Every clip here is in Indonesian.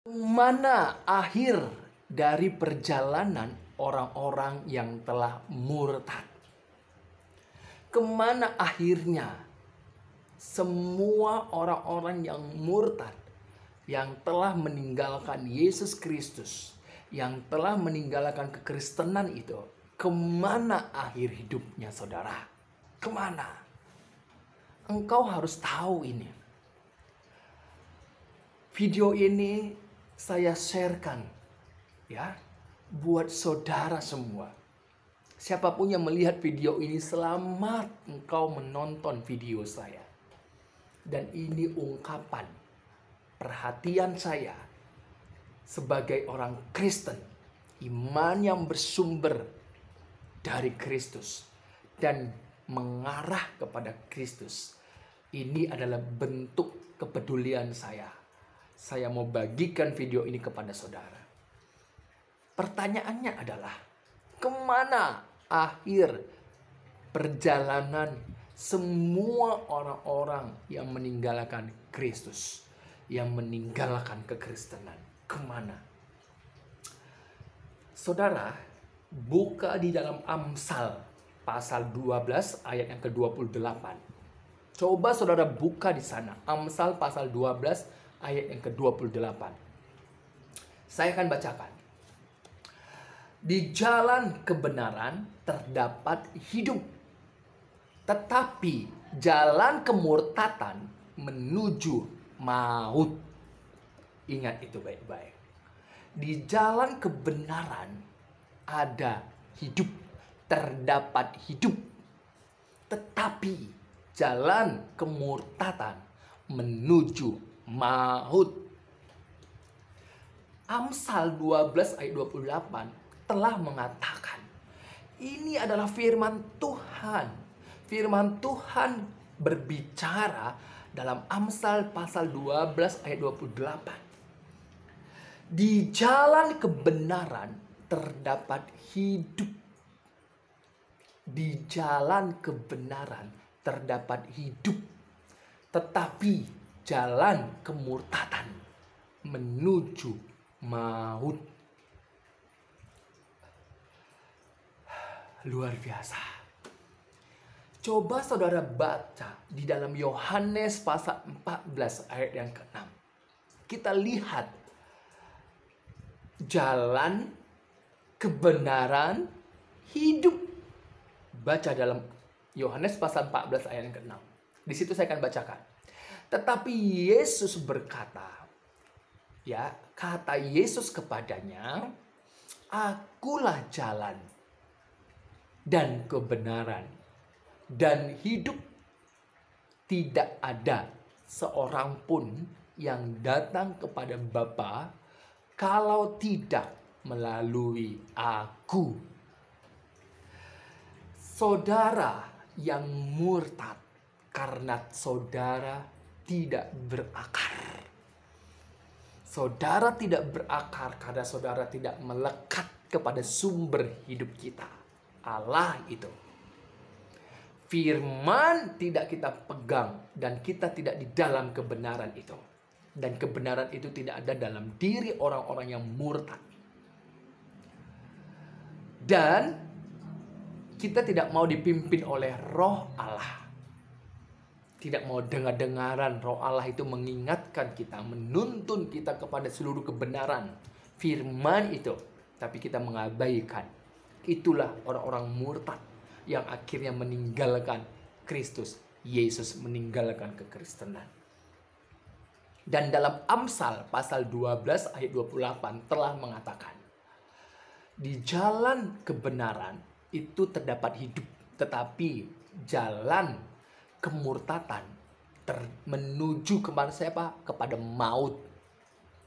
Mana akhir dari perjalanan orang-orang yang telah murtad? Kemana akhirnya semua orang-orang yang murtad, yang telah meninggalkan Yesus Kristus, yang telah meninggalkan kekristenan itu? Kemana akhir hidupnya, saudara? Kemana? Engkau harus tahu ini. Video ini saya sharekan ya buat saudara semua. Siapapun yang melihat video ini, selamat engkau menonton video saya. Dan ini ungkapan perhatian saya sebagai orang Kristen, iman yang bersumber dari Kristus dan mengarah kepada Kristus. Ini adalah bentuk kepedulian saya. Saya mau bagikan video ini kepada saudara. Pertanyaannya adalah, kemana akhir perjalanan semua orang-orang yang meninggalkan Kristus, yang meninggalkan kekristenan? Kemana? Saudara, buka di dalam Amsal pasal 12 ayat yang ke-28. Coba saudara buka di sana, Amsal pasal 12 ayat yang ke-28. Saya akan bacakan. Di jalan kebenaran terdapat hidup, tetapi jalan kemurtatan menuju maut. Ingat itu baik-baik. Di jalan kebenaran ada hidup, terdapat hidup. Tetapi jalan kemurtatan menuju maut. Amsal 12 ayat 28 telah mengatakan, ini adalah firman Tuhan. Firman Tuhan berbicara dalam Amsal pasal 12 ayat 28. Di jalan kebenaran terdapat hidup. Di jalan kebenaran terdapat hidup. Tetapi jalan kemurtatan menuju maut. Luar biasa. Coba saudara baca di dalam Yohanes pasal 14 ayat yang ke-6. Kita lihat jalan kebenaran hidup. Baca dalam Yohanes pasal 14 ayat yang ke-6. Di situ saya akan bacakan. Tetapi Yesus berkata, ya, kata Yesus kepadanya, akulah jalan dan kebenaran dan hidup. Tidak ada seorang pun yang datang kepada Bapa kalau tidak melalui aku. Saudara yang murtad karena saudara tidak berakar. Saudara tidak berakar karena saudara tidak melekat kepada sumber hidup kita, Allah itu. Firman tidak kita pegang dan kita tidak di dalam kebenaran itu. Dan kebenaran itu tidak ada dalam diri orang-orang yang murtad. Dan kita tidak mau dipimpin oleh Roh Allah. Tidak mau dengar-dengaran Roh Allah itu mengingatkan kita, menuntun kita kepada seluruh kebenaran firman itu. Tapi kita mengabaikan. Itulah orang-orang murtad yang akhirnya meninggalkan Kristus. Yesus meninggalkan kekristenan. Dan dalam Amsal pasal 12 ayat 28 telah mengatakan, di jalan kebenaran itu terdapat hidup, tetapi jalan kemurtatan menuju kepada siapa? Kepada maut.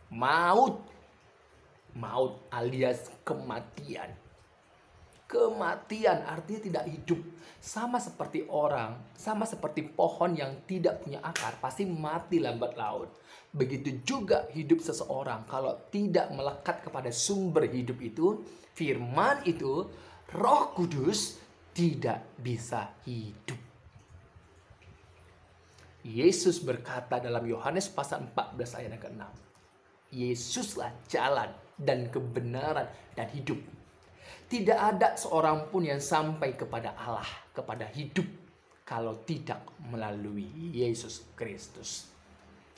Maut alias kematian. Kematian artinya tidak hidup. Sama seperti orang, sama seperti pohon yang tidak punya akar, pasti mati lambat laun. Begitu juga hidup seseorang kalau tidak melekat kepada sumber hidup itu, firman itu, Roh Kudus, tidak bisa hidup. Yesus berkata dalam Yohanes pasal 14 ayat yang ke-6, Yesuslah jalan dan kebenaran dan hidup. Tidak ada seorang pun yang sampai kepada Allah, kepada hidup, kalau tidak melalui Yesus Kristus.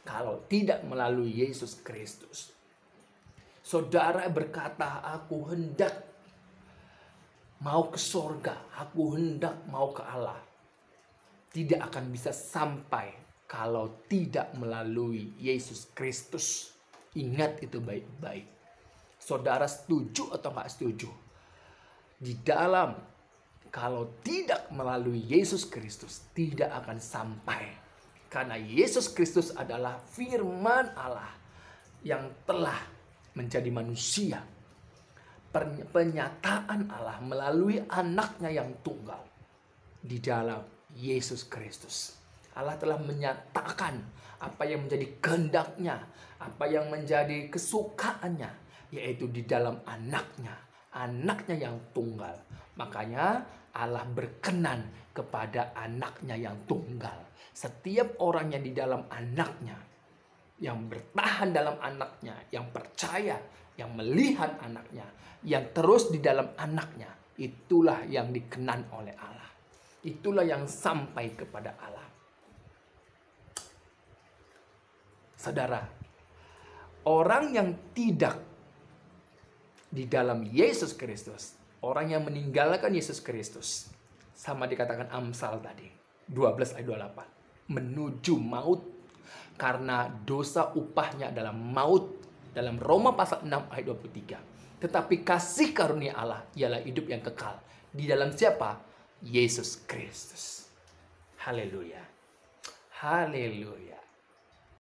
Kalau tidak melalui Yesus Kristus. Saudara berkata, aku hendak mau ke sorga, aku hendak mau ke Allah. Tidak akan bisa sampai kalau tidak melalui Yesus Kristus. Ingat itu baik-baik. Saudara setuju atau nggak setuju? Di dalam, kalau tidak melalui Yesus Kristus, tidak akan sampai. Karena Yesus Kristus adalah firman Allah yang telah menjadi manusia. Penyataan Allah melalui anaknya yang tunggal di dalam Yesus Kristus. Allah telah menyatakan apa yang menjadi kehendaknya, apa yang menjadi kesukaannya, yaitu di dalam anaknya yang tunggal. Makanya Allah berkenan kepada anaknya yang tunggal. Setiap orang yang di dalam anaknya, yang bertahan dalam anaknya, yang percaya, yang melihat anaknya, yang terus di dalam anaknya, itulah yang dikenan oleh Allah. Itulah yang sampai kepada Allah. Saudara, orang yang tidak di dalam Yesus Kristus, orang yang meninggalkan Yesus Kristus, sama dikatakan Amsal tadi, 12 ayat 28, menuju maut. Karena dosa upahnya adalah maut, dalam Roma pasal 6 ayat 23. Tetapi kasih karunia Allah ialah hidup yang kekal. Di dalam siapa? Yesus Kristus. Haleluya. Haleluya.